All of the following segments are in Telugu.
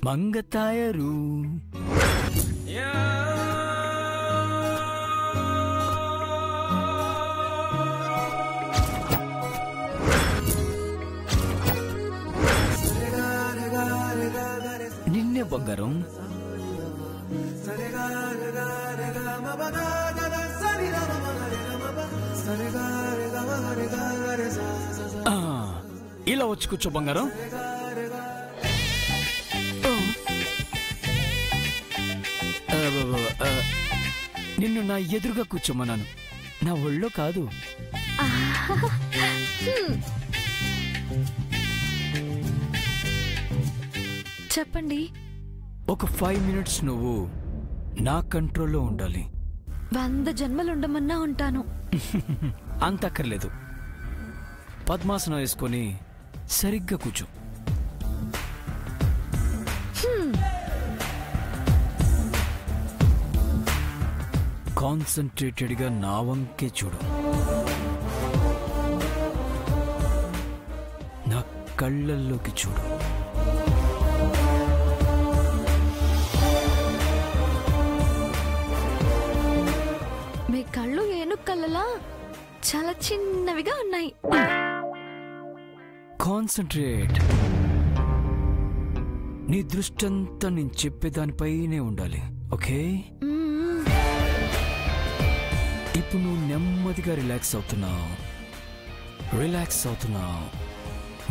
మంగతాయరు నిన్నే బంగారం. ఇలా వచ్చి కూర్చో బంగారం. నిన్ను నా ఎదురుగా కూర్చోమన్నాను, నా ఒళ్ళో కాదు. చెప్పండి. ఒక 5 minutes నువ్వు నా కంట్రోల్లో ఉండాలి. 100 జన్మలుండమన్నా ఉంటాను. అంతక్కర్లేదు. పద్మాసనం వేసుకొని సరిగ్గా కూర్చో. కాన్సన్ట్రేటెడ్గా నా వంకే చూడు. నా కళ్ళల్లోకి చూడు. మీ కళ్ళు ఏనుగు కళ్ళలా చాలా చిన్నవిగా ఉన్నాయి. కాన్సంట్రేట్. నీ దృష్టంతా నేను చెప్పేదానిపైనే ఉండాలి. ఓకే? ఇప్పుడు నువ్వు నెమ్మదిగా రిలాక్స్ అవుతున్నావు.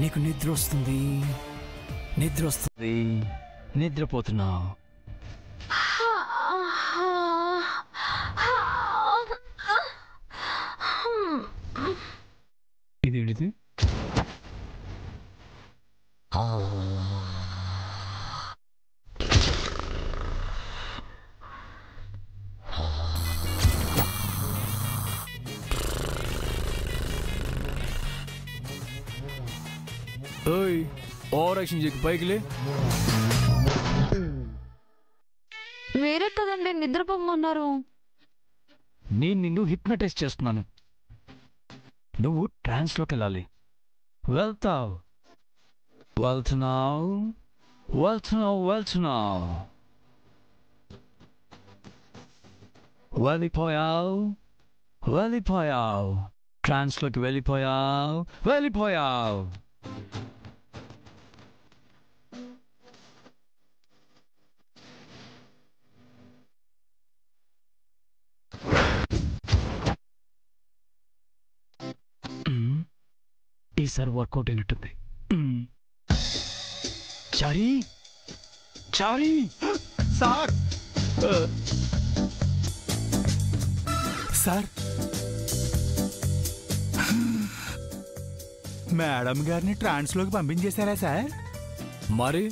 నీకు నిద్ర వస్తుంది. నిద్రపోతున్నావు. ఇదేంటిది? ఓయ్, ఓవర్ యాక్షన్ చేయకు, పైకిలే. మీరే కదండి నిద్రపోమన్నారు. నేను నిన్ను హిప్నటైజ్ చేస్తున్నాను. నువ్వు ట్రాన్స్లోకి వెళ్ళాలి. వెళ్తున్నావు. వెళ్ళిపోయావు. ట్రాన్స్లోకి వెళ్ళిపోయావు. ఈసారి వర్కౌట్ అయినట్టుంది. చారీ సార్, మేడం గారిని ట్రాన్స్లోకి పంపించేశారా సార్? మరి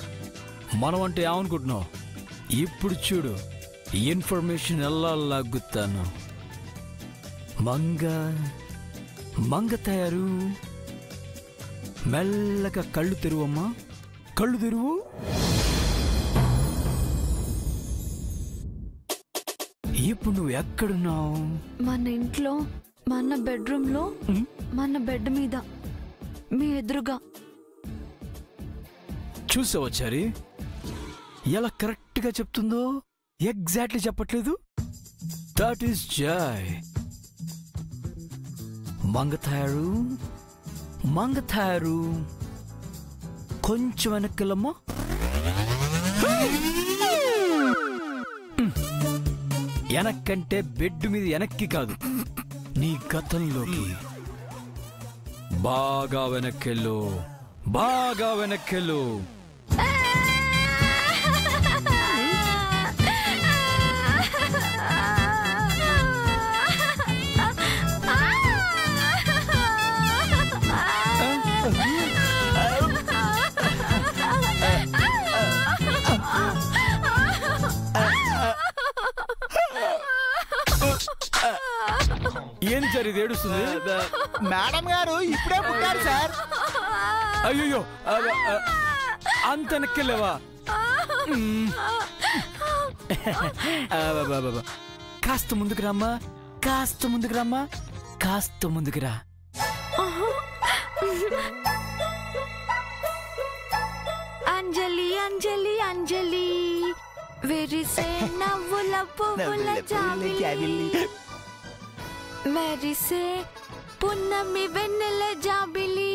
మనం అంటే ఏమనుకుంటున్నావు? ఇప్పుడు చూడు, ఇన్ఫర్మేషన్ ఎలా లాగుతాను. మంగ తయారు. మెల్లగా కళ్ళు తెరువమ్మా, కళ్ళు తెరువు. ఇప్పుడు నువ్వు ఎక్కడున్నావు? మన ఇంట్లో, మన బెడ్రూమ్లో, మన బెడ్ మీద, మీ ఎదురుగా. చూసావా చారి ఎలా కరెక్ట్గా చెప్తుందో? ఎగ్జాక్ట్లీ చెప్పట్లేదు. That is joy. మంగతాయారు. కొంచెం వెనక్కిలమ్మా. వెనక్కంటే బెడ్ మీద వెనక్కి కాదు, నీ గతంలోకి. బాగా వెనక్కెళ్ళు. ఏం జరిగింది? ఏడుస్తుంది మేడం గారు. ఇప్పుడే పుట్టారు సార్. అయ్యో, అంత వెనక్కెళ్ళావా? కాస్త ముందుకు రామ్మా. కాస్త ముందుకు రా. అంజలి అంజలి అంజలి వెరిసే నవ్వుల పువ్వుల జాబిలి మెరిసే పున్నమి వెన్నెల జాబిలి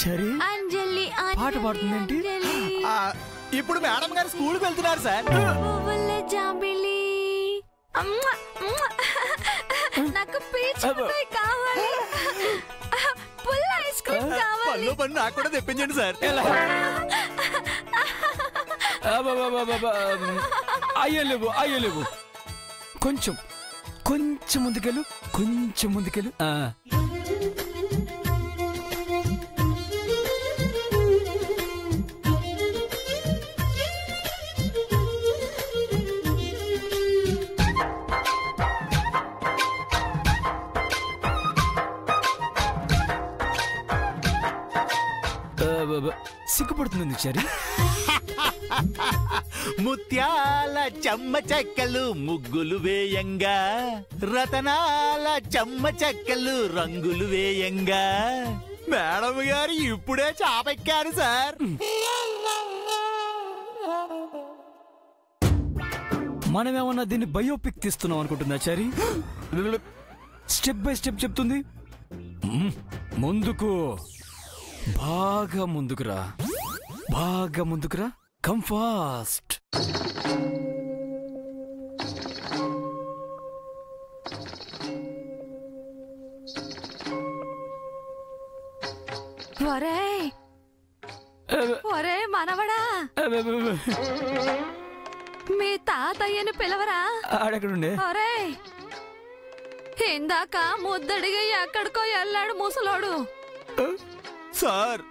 చరి అంజలి పాట పాడుతుందేంటి? అంజలి ఇప్పుడు మేడం గారు స్కూల్కి వెళ్తున్నారు సార్. పువ్వుల జాబిలి అమ్మ, అమ్మ. నాకు పీచ్ మిఠాయి కావాలి, పుల్ల ఐస్ క్రీమ్ కావాలి. పన్ను పన్ను నాకు కూడా తెప్పించండి సార్. అయ్యలేవు కొంచెం కొంచెం ముందుకెళ్ళు, కొంచెం ముందుకెళ్ళు. సిగ్గుపడుతుంది చరి. ముత్యాల చెమ్మ చెక్కలు ముగ్గులు వేయంగా, రతనాల చెమ్మ చెక్కలు రంగులు వేయంగా, మేడం గారు ఇప్పుడే చాపెక్కారు సార్. మనమేమన్నా దీన్ని బయోపిక్ తీస్తున్నాం అనుకుంటుందా చరి? స్టెప్ బై స్టెప్ చెప్తుంది. ముందుకు, బాగా ముందుకురా, బాగా ముందుకురా, కమ్ ఫాస్ట్. ఒరే మనవడా, మీ తాతయ్యను పిలవరా. ఆడెక్కడుండే? ఒరే ఇందాక ముద్దడిగా ఎక్కడికో వెళ్ళాడు ముసలోడు. సార్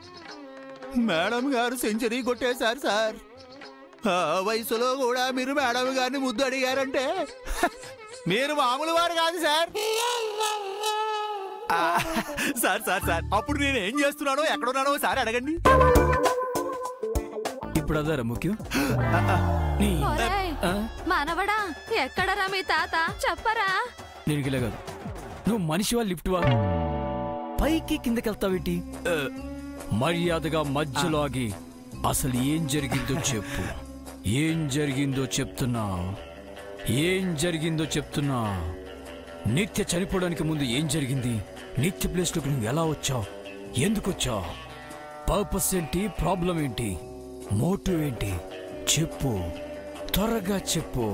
మేడం గారు సెంచరీ కొట్టేశారు సార్. ఆ వయసులో కూడా మీరు మేడం గారిని ముద్దు అడిగారంటే మీరు మామూలు వారు కాదు సార్. సార్ సార్ సార్ అప్పుడు నేను ఏం చేస్తున్నానో ఎక్కడున్నానో సార్ అడగండి. ఇప్పుడు అదారా ముఖ్యం. మనవడా ఎక్కడరా మీ తాత చెప్పరా. నేను ఇలా కాదు, నువ్వు మనిషివా లిఫ్ట్వా? పైకి కిందకెళ్తావేటి? మర్యాదగా మధ్యలో ఆగి అసలు ఏం జరిగిందో చెప్పు. ఏం జరిగిందో చెప్తున్నా, ఏం జరిగిందో చెప్తున్నా. నిత్య చనిపోవడానికి ముందు ఏం జరిగింది? నిత్య ప్లేస్లోకి నువ్వు ఎలా వచ్చావు? ఎందుకు వచ్చావు? పర్పస్ ఏంటి? ప్రాబ్లం ఏంటి? మోటివ్ ఏంటి? చెప్పు, త్వరగా చెప్పు.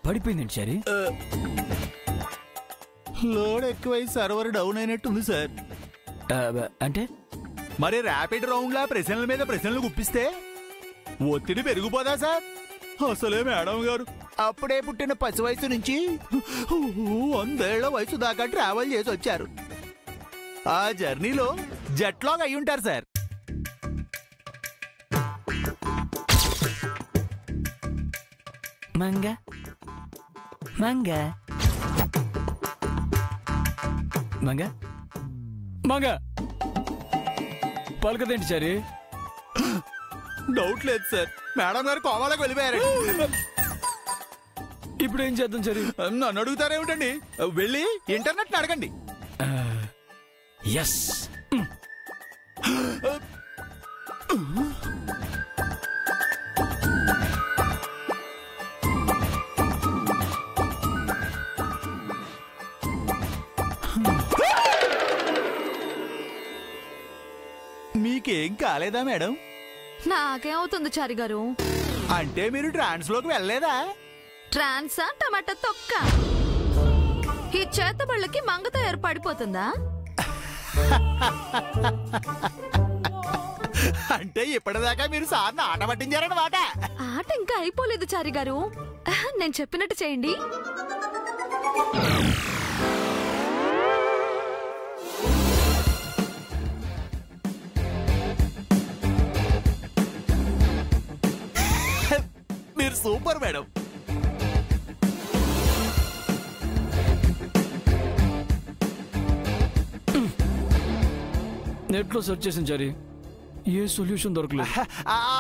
పడిపోయిందండి సరే. లోడ్ ఎక్కువై సర్వర్ డౌన్ అయినట్టుంది సార్. అంటే మరి ర్యాపిడ్ రౌండ్ లా ప్రశ్నల మీద ప్రశ్నలు గుప్పిస్తే ఒత్తిడి పెరిగిపోదా సార్? అసలే మేడం గారు అప్పుడే పుట్టిన పసి వయసు నుంచి 100 ఏళ్ల వయసు దాకా ట్రావెల్ చేసి వచ్చారు. ఆ జర్నీలో జెట్లాగ్ అయి ఉంటారు సార్. మంగ మంగ మంగ మంగ పలకదేంటి సరే? డౌట్ లేదు సార్, మేడం గారు కోమాలకు వెళ్ళిపోయారు. ఇప్పుడు ఏం చేద్దాం సరే? నన్ను అడుగుతారేమిటండి, వెళ్ళి ఇంటర్నెట్ అడగండి. ఎస్. మీకేం కాలేదా మేడం? నాకేమవుతుంది చారి గారు? అంటే మీరు ట్రాన్స్ లోకి వెళ్ళలేదా? ట్రాన్సా టమాటా తొక్క? ఈ చేతబళ్ళకి మంగతో ఏర్పడిపోతుందా? అంటే ఇప్పటిదాకా మీరు సార్ని ఆట పట్టించారన్నమాట. ఆట ఇంకా అయిపోలేదు చారి గారు, నేను చెప్పినట్టు చేయండి. మీరు సూపర్ మేడం. నెట్లో సెర్చ్ చేసాను సరే, ఏ సొల్యూషన్ దొరకలేదు.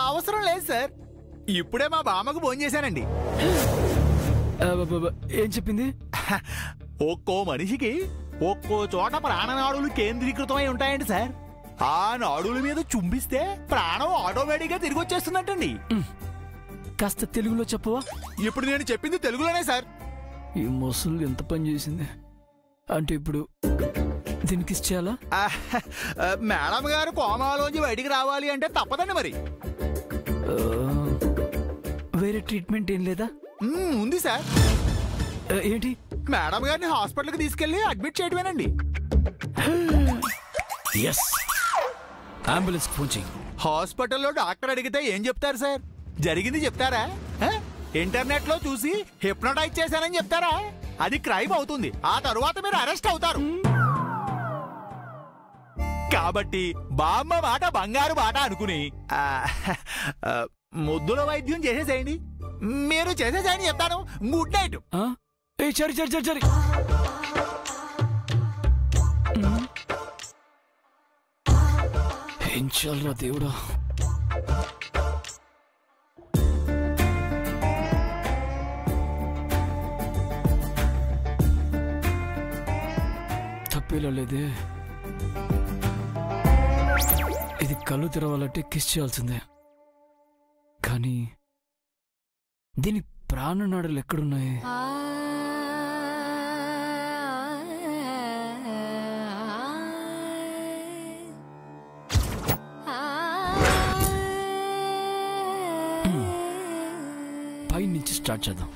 అవసరం లేదు సార్, ఇప్పుడే మా బామ్మకు ఫోన్ చేశానండి. ఏం చెప్పింది? ఒక్కో మనిషికి ఒక్కో చోట ప్రాణనాడులు కేంద్రీకృతమై ఉంటాయండి సార్. ఆ నాడుల మీద చుంబిస్తే ప్రాణం ఆటోమేటిక్ గా తిరిగి వచ్చేస్తుందంటండి. కాస్త తెలుగులో చెప్పవా? ఇప్పుడు నేను చెప్పింది తెలుగులోనే సార్. ఈ ముసలు ఎంత పని చేసింది. అంటే ఇప్పుడు దీనికి ఇచ్చేయాలా? మేడం గారు కోమాలోంచి బయటికి రావాలి అంటే తప్పదండి మరి. వేరే ట్రీట్మెంట్ ఏం లేదా? ఉంది సార్. ఏంటి? మేడం గారిని హాస్పిటల్కి తీసుకెళ్లి అడ్మిట్ చేయడమేనండి. అంబులెన్స్ ఫోన్ చెయ్యి. హాస్పిటల్లో డాక్టర్ అడిగితే ఏం చెప్తారు సార్? జరిగింది చెప్తారా? ఇంటర్నెట్ లో చూసి హిప్నోటైజ్ చేశానని చెప్తారా? అది క్రైమ్ అవుతుంది. ఆ తరువాత మీరు అరెస్ట్ అవుతారు. కాబట్టి బామ్మ మాట బంగారు మాట అనుకుని ముద్దుల వైద్యం చేసేసేయండి. మీరు చేసేసేయండి చెప్తాను. Good night. చరి చరి చరి చరి ఏం చాలరా దేవుడా. తప్పేలా లేదే. ఇది కళ్ళు తెరవాలంటే కిస్ చేయాల్సిందే. కానీ దీని ప్రాణనాడులు ఎక్కడున్నాయి? పై నుంచి స్టార్ట్ చేద్దాం.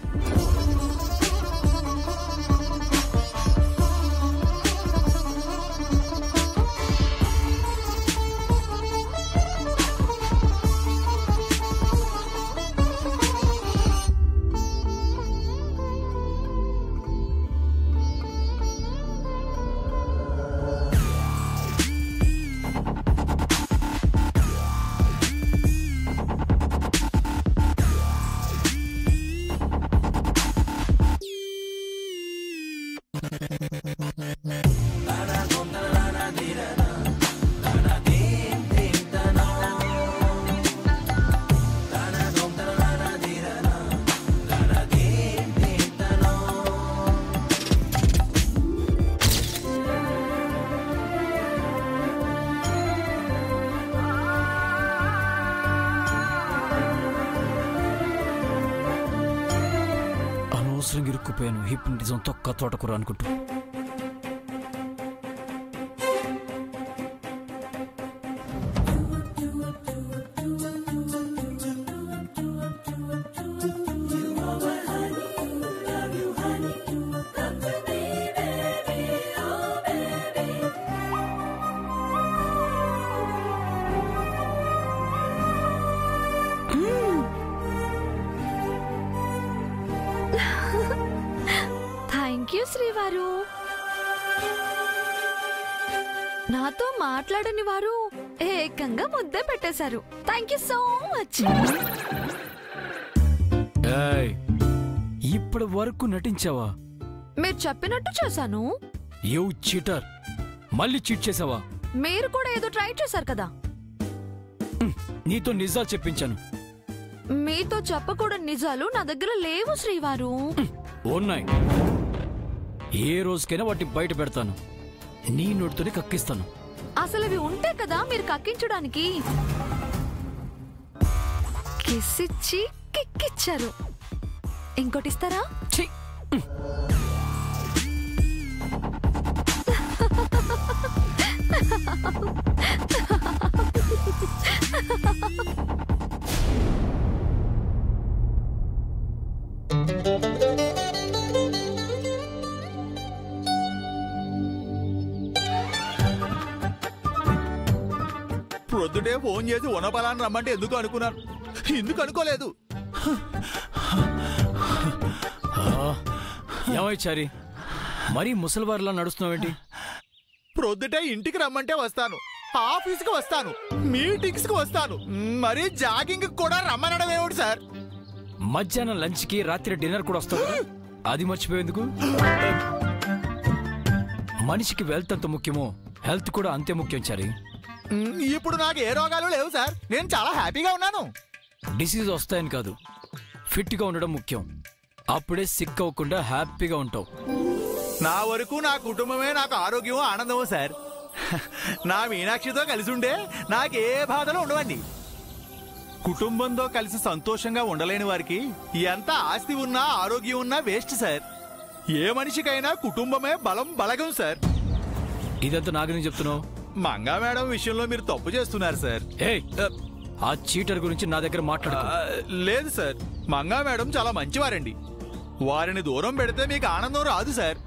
ఇరుక్కుపోయాను. హిప్నటిజం తొక్క తోటకూర అనుకుంటూ. శ్రీవారు, నాతో మాట్లాడని వారు ఏకంగా ముద్దే పెట్టేశారు. Thank you so much. ఇప్పటి వరకు నటించావా? మీరు చెప్పినట్టు చేశాను. You cheater. మళ్ళీ చీట్ చేసావా? మీరు కూడా ఏదో ట్రై చేశారు కదా. నీతో నిజాలు చెప్పించాను. మీతో చెప్పకూడని నిజాలు నా దగ్గర లేవు శ్రీవారు. ఉన్నాయి. ఏ రోజుకైనా వాటిని బయట పెడతాను. నీ నోటితోనే కక్కిస్తాను. అసలు అవి ఉంటే కదా మీరు కక్కించడానికి. కిస్ ఇచ్చి కిక్కిచ్చారు. ఇంకోటి ఇస్తారా? ప్రొద్దుటే ఫోన్ చేసి వనపలాన్ని రమ్మంటే ఎందుకు అనుకున్నాను. ఎందుకు అనుకోలేదు. ఏమైచారి మరీ ముసలివారిలా నడుస్తున్నావేంటి? ప్రొద్దుటే ఇంటికి రమ్మంటే వస్తాను, ఆఫీస్కి వస్తాను, మీటింగ్స్ కి వస్తాను, మరీ జాగింగ్ కూడా రమ్మనడం ఏమిటి సార్? మధ్యాహ్నం లంచ్ కి, రాత్రి డిన్నర్ కూడా వస్తావు. అది మర్చిపోయేందుకు? మనిషికి వెల్త్ అంత ముఖ్యమో హెల్త్ కూడా అంతే ముఖ్యం చారి. ఇప్పుడు నాకు ఏ రోగాలు లేవు సార్. నేను చాలా హ్యాపీగా ఉన్నాను. డిసీజ్ వస్తాయని కాదు, ఫిట్ గా ఉండడం ముఖ్యం. అప్పుడే సిక్ అవ్వకుండా హ్యాపీగా ఉంటావు. నా వరకు నా కుటుంబమే నాకు ఆరోగ్యం ఆనందము సార్. నా మీనాక్షితో కలిసి ఉండే నాకే బాధలు ఉండవండి. కుటుంబంతో కలిసి సంతోషంగా ఉండలేని వారికి ఎంత ఆస్తి ఉన్నా ఆరోగ్యం ఉన్నా వేస్ట్ సార్. ఏ మనిషికైనా కుటుంబమే బలం బలగం సార్. ఇదంతా నాగని చెప్తున్నావు? మంగా మేడం విషయంలో మీరు తప్పు చేస్తున్నారు సార్. ఆ చీటర్ గురించి నా దగ్గర మాట్లాడు. లేదు సార్, మంగా మేడం చాలా మంచివారండి. వారిని దూరం పెడితే మీకు ఆనందం రాదు సార్.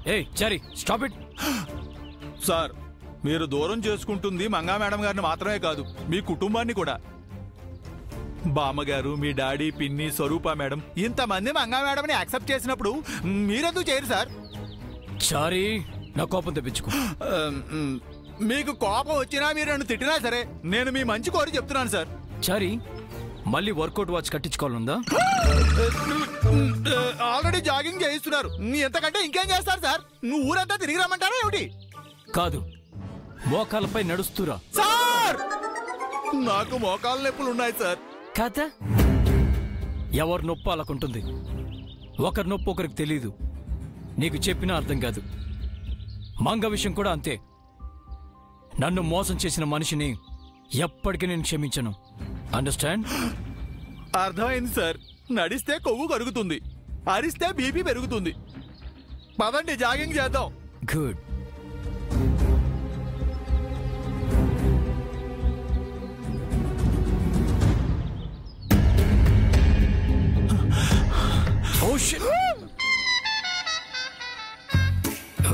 సరే స్టాప్ ఇట్. సార్, మీరు దూరం చేసుకుంటుంది మంగా మేడం గారిని మాత్రమే కాదు, మీ కుటుంబాన్ని కూడా. బామ్మగారు, మీ డాడీ, పిన్ని, స్వరూప మేడం ఇంతమంది మంగా మేడం ని యాక్సెప్ట్ చేసినప్పుడు మీరెందుకు చేయరు సార్? సారీ, నా కోపం తెప్పించుకో. మీకు కోపం వచ్చినా మీరు నన్ను తిట్టినా సరే నేను మీ మంచి కోరి చెప్తున్నాను సార్. చారీ, మళ్ళీ వర్కౌట్ వాచ్ కట్టించుకోవాలందా? ఆల్రెడీ జాగింగ్ చేయిస్తున్నారు, ఎంతకంటే ఇంకేం చేస్తారు సార్? నువ్వు ఊరంతా తిరిగి రమ్మంటారా ఏమిటి? కాదు, మోకాలపై నడుస్తురా. సార్, నాకు మోకాళ్ళ నొప్పులు ఉన్నాయి సార్. కాదా? ఎవరి నొప్పి అలాకుంటుంది. ఒకరి నొప్పి ఒకరికి తెలీదు. నీకు చెప్పినా అర్థం కాదు. మంగ విషయం కూడా అంతే. నన్ను మోసం చేసిన మనిషిని ఎప్పటికీ నేను క్షమించను. అండర్స్టాండ్? అర్థమైంది సార్. నడిస్తే కొవ్వు కరుగుతుంది, అరిస్తే బీపీ పెరుగుతుంది. పదండి, జాగింగ్ చేద్దాం. Good. Oh shit!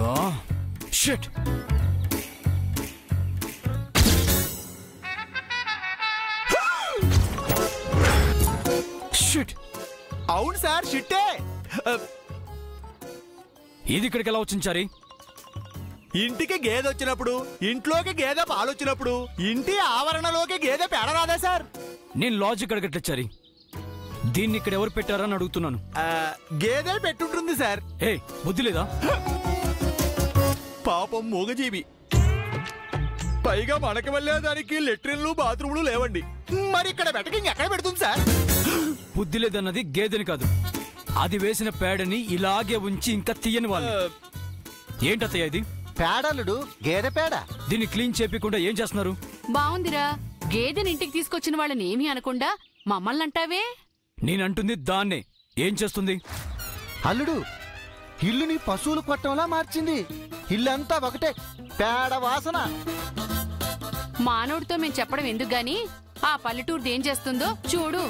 Oh shit! Shit! అవును సార్, షిట్టే. ఇది ఇక్కడికి ఎలా వచ్చింది చారి? ఇంటికి గేదె వచ్చినప్పుడు, ఇంట్లోకి గేదె పాలు వచ్చినప్పుడు, ఇంటి ఆవరణలోకి గేదె పేడ రాదా సార్? నేను లాజిక్ అడగట్లేదు చారి. దీన్ని ఇక్కడ ఎవరు పెట్టారని అడుగుతున్నాను. గేదె పెట్టుంటుంది సార్. బుద్ధి లేదా? పాపం మూగజీవి. పైగా మనకి వెళ్ళేదానికి లెట్రిన్లు బాత్రూమ్లు లేవండి. మరి ఇక్కడ పెట్టక ఎక్కడ పెడుతుంది సార్? బుద్ధి లేదన్నది గేదెని కాదు, అది వేసిన పేడని ఇలాగే ఉంచి ఇంకా తీయని వాళ్ళు. ఏంటత్తయ్య ఇది? పేడలుడు, గేదె పేడ. దీన్ని క్లీన్ చేయకుండా ఏం చేస్తున్నారు? బావుందిరా, గేదెని ఇంటికి తీసుకొచ్చిన వాళ్ళని ఏమీ అనకుండా మమ్మల్ని అంటావే? నేనంటుంది దాన్నే. ఏం చేస్తుంది? అల్లుడు, ఇల్లుని పశువులు కొట్టంలా మార్చింది. ఇల్లంతా ఒకటే పేడ వాసన. మానవుడితో మేము చెప్పడం ఎందుకు గాని ఆ పల్లెటూరుది ఏం చేస్తుందో చూడు.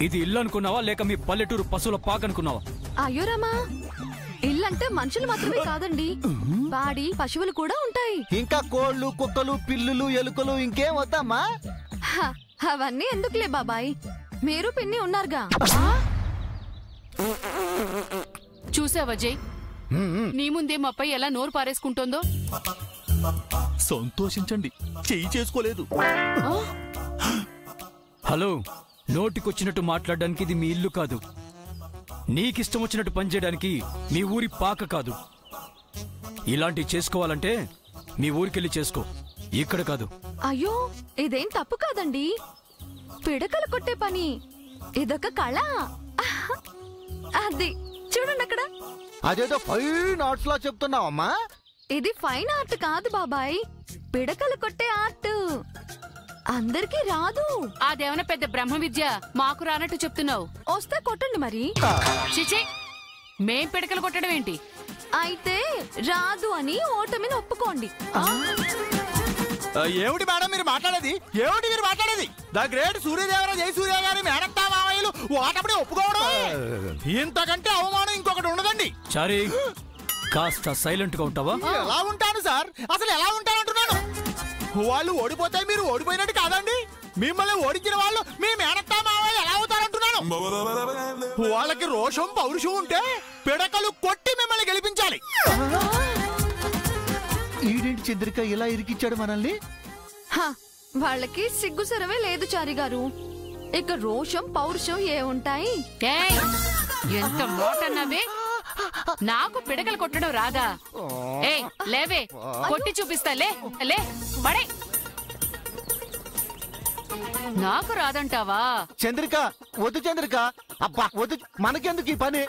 ఇది ఇల్లు అనుకున్నావా లేక మీ పల్లెటూరు పశువుల పాక అనుకున్నావా? అయ్యో రామా, ఇల్లంటే మనుషులు మాత్రమే కాదండి, పాడి పశువులు కూడా ఉంటాయి. ఇంకా కోళ్లు, కుక్కలు, పిల్లులు, ఎలుకలు ఇంకేం వద్దమ్మా? అవన్నీ ఎందుకులే బాబాయ్, మీరు పిన్ని ఉన్నారుగా. చూసావజయ్, నీ ముందే మా అప్పయ్య ఎలా నోరు పారేసుకుంటోందో. సంతోషించండి, చెయ్యి చేసుకోలేదు. హలో, నోటికొచ్చినట్టు మాట్లాడడానికి ఇది మీ ఇల్లు కాదు. నీకిష్టం వచ్చినట్టు పనిచేయడానికి మీ ఊరి పాక కాదు. ఇలాంటివి చేసుకోవాలంటే మీ ఊరికెళ్ళి చేసుకో, ఇక్కడ కాదు. అయ్యో, ఇదేం తప్పు కాదండి, పిడకలు కొట్టే పని. ఇదొక కళ. అది చూడండి అక్కడ. అదేదో ఫైన్ ఆర్ట్స్ లా చెప్తున్నావమ్మా. ఇది ఫైన్ ఆర్ట్ కాదు బాబాయ్, పిడకలు కొట్టే ఆర్ట్. అందరికీ రాదు. అదేమన్నా పెద్ద బ్రహ్మ విద్య, మాకు రానట్టు చెప్తున్నావు. వస్తే కొట్టండి మరి. చిచి, మేం పిడకలు కొట్టడం ఏంటి? అయితే రాదు అని ఓటమిని ఒప్పుకోండి. ఏమిటి మేడం మీరు మాట్లాడేది? ఏమిటి మీరు మాట్లాడేది? ద గ్రేట్ సూర్యదేవర జై సూర్య గారి మేనత్తా మామయ్యలు ఓటమిని ఒప్పుకోవడం, ఇంతకంటే అవమానం ఇంకొకటి ఉండదండి. చారీ, కాస్త సైలెంట్ గా ఉంటావా? ఎలా ఉంటాను సార్, అసలు ఎలా ఉంటానంటున్నాను? వాళ్ళు ఓడిపోతే మీరు ఓడిపోయినట్టు కాదండి. మిమ్మల్ని ఓడించిన వాళ్ళు మీ మేనత్తా మామయ్య ఎలా అవుతారంటున్నాను. వాళ్ళకి రోషం పౌరుషం ఉంటే పిడకలు కొట్టి మిమ్మల్ని గెలిపించాలి. ఈడేంటి చంద్రిక ఇలా ఇరికిచ్చాడు మనల్ని? వాళ్ళకి సిగ్గుసరమే లేదు చారి గారు. ఇక రోషం పౌరుషం ఏ ఉంటాయి? ఏయ్, ఎంత మాట అన్నావే? నాకు పిడకలు కొట్టడం రాదా? ఏయ్ లేవే, కొట్టి చూపిస్తా. లే లే పడే. నాకు రాదంటావా? చంద్రిక వద్దు చంద్రిక, అబ్బా వద్దు, మనకెందుకు ఈ పని?